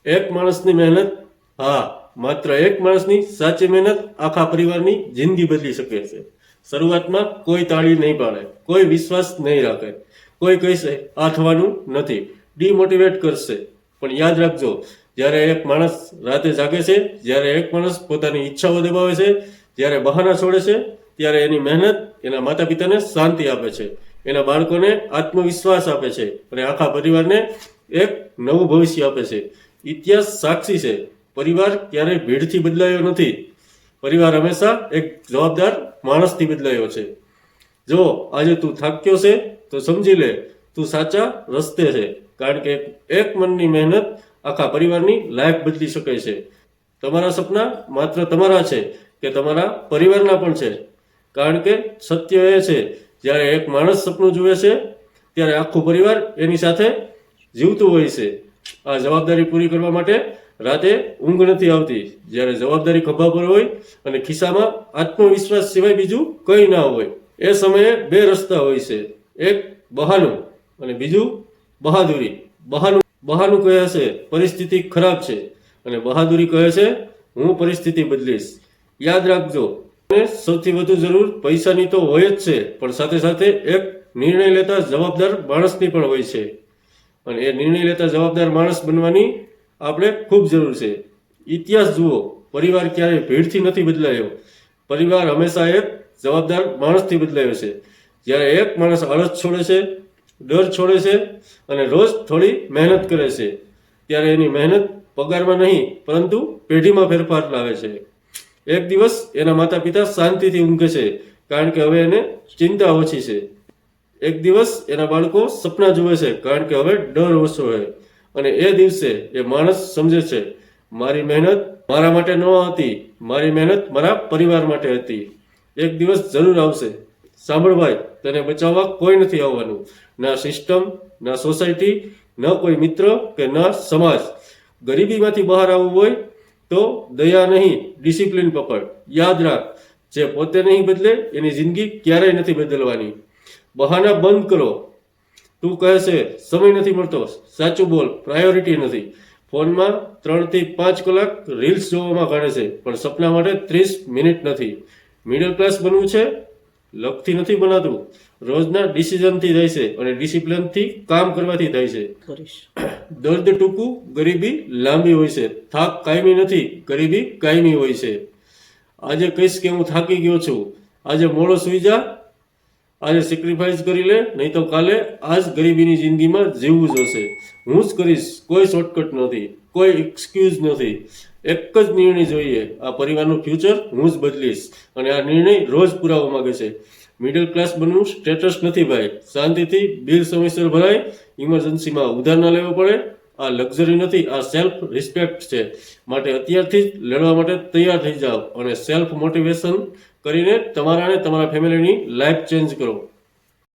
એક માણસની મહેનત, હા, માત્ર એક માણસની સાચી મહેનત આખા પરિવારની જિંદગી બદલી શકે છે. શરૂઆતમાં કોઈ તાળી નહીં પાડે, કોઈ વિશ્વાસ નહીં રાખે, કોઈ કહેશે આ થવાનું નથી, ડિમોટિવેટ કરશે. પણ યાદ રાખજો, જ્યારે એક માણસ રાતે જાગે છે, જ્યારે એક માણસ પોતાની ઈચ્છાઓ દબાવે છે, જ્યારે બહાના છોડે છે, ત્યારે એની મહેનત એના માતા પિતાને શાંતિ આપે છે, એના બાળકોને આત્મવિશ્વાસ આપે છે અને આખા પરિવારને એક નવું ભવિષ્ય આપે છે. ઇતિહાસ સાક્ષી છે, પરિવાર ક્યારેય ભીડથી બદલાયો નથી. પરિવાર હંમેશા એક જવાબદાર માણસથી બદલાયો છે. જો આજે તું થાક્યો છે તો સમજી લે તું સાચા રસ્તે છે, કારણ કે એક મનની મહેનત આખા પરિવારની લાઈફ બદલી શકે છે. તમારા સપના માત્ર તમારા છે કે તમારા પરિવારના પણ છે, કારણ કે સત્ય એ છે, જ્યારે એક માણસ સપનું જુએ છે ત્યારે આખું પરિવાર એની સાથે જીવતું હોય છે. આ જવાબદારી પૂરી કરવા માટે રાતે ઊંઘ નથી આવતી. જ્યારે જવાબદારી ખભા પર હોય અને ખિસ્સામાં આત્મવિશ્વાસ સિવાય બીજું કંઈ ના હોય, એ સમયે બે રસ્તા હોય છે, એક બહાનું અને બીજું બહાદુરી. બહાનું કહે છે પરિસ્થિતિ ખરાબ છે અને બહાદુરી કહે છે હું પરિસ્થિતિ બદલીશ. યાદ રાખજો, સૌથી વધુ જરૂર પૈસાની તો હોય જ છે, પણ સાથે સાથે એક નિર્ણય લેતા જવાબદાર માણસની પણ હોય છે. અને એ નિર્ણય લેતા જવાબદાર માણસ બનવાની આપણે ખૂબ જરૂર છે. ઇતિહાસ જુઓ, પરિવાર ક્યારેય ભીડથી નથી બદલાયો, પરિવાર હંમેશા એક જવાબદાર માણસથી બદલાયો છે. જ્યારે એક માણસ આળસ છોડે છે, ડર છોડે છે અને રોજ થોડી મહેનત કરે છે, ત્યારે એની મહેનત પગારમાં નહીં પરંતુ પેઢીમાં ફેરફાર લાવે છે. એક દિવસ એના માતા પિતા શાંતિથી ઊંઘે છે, કારણ કે હવે એને ચિંતા ઓછી છે. એક દિવસ એના બાળકો સપના જુએ છે, કારણ કે હવે ડર ઓછો છે. અને એ દિવસે એ માણસ સમજે છે મારી મહેનત મારા માટે ન હતી, મારી મહેનત મારા પરિવાર માટે હતી. એક દિવસ જરૂર આવશે. સાંભળ ભાઈ, તને બચાવવા કોઈ નથી આવવાનું, ના સિસ્ટમ, ના સોસાયટી, ન કોઈ મિત્ર કે ના સમાજ. ગરીબીમાંથી બહાર આવવું હોય તો દયા નહીં, ડિસિપ્લિન પકડ. યાદ રાખ, જે પોતે નહીં બદલે એની જિંદગી ક્યારેય નથી બદલવાની. બહાના બંધ કરો. તું કહે છે સમય નથી મળતો, સાચું બોલ, પ્રાયોરિટી નથી. ફોનમાં 3 થી 5 કલાક રીલ્સ જોવામાં કાઢે છે, પણ સપના માટે 30 મિનિટ નથી. મિડલ ક્લાસ બનવું છે, લકથી નથી બનાતું, રોજના ડિસિઝનથી થાય છે અને ડિસિપ્લિનથી કામ કરવાથી થાય છે. દર્દ ટૂંકું, ગરીબી લાંબી હોય છે. થાક કાયમી નથી, ગરીબી કાયમી હોય છે. આજે કહીશ કે હું થાકી ગયો છું, આજે મોડો સૂઈ જા, આજે સેક્રિફાઈસ કરી લે, નહીં તો કાલે આ જ ગરીબીની જિંદગીમાં જીવવું જોશે. હું જ કરીશ, કોઈ શોર્ટકટ નથી, કોઈ એક્સક્યુઝ નથી. એક જ નિર્ણય જોઈએ, આ પરિવારનું ફ્યુચર હું જ બદલીશ. અને આ નિર્ણય રોજ પુરાવા માંગે છે. મિડલ ક્લાસ બનવું સ્ટેટસ નથી ભાઈ, શાંતિથી બિલ સમયસર ભરાય, ઇમરજન્સીમાં ઉધાર ના લેવો પડે, આ લક્ઝરી નથી, આ સેલ્ફ રિસ્પેક્ટ છે. માટે અત્યારથી જ લડવા માટે તૈયાર થઈ જાઓ અને સેલ્ફ મોટિવેશન કરીને તમારા અને તમારા ફેમિલીની લાઈફ ચેન્જ કરો.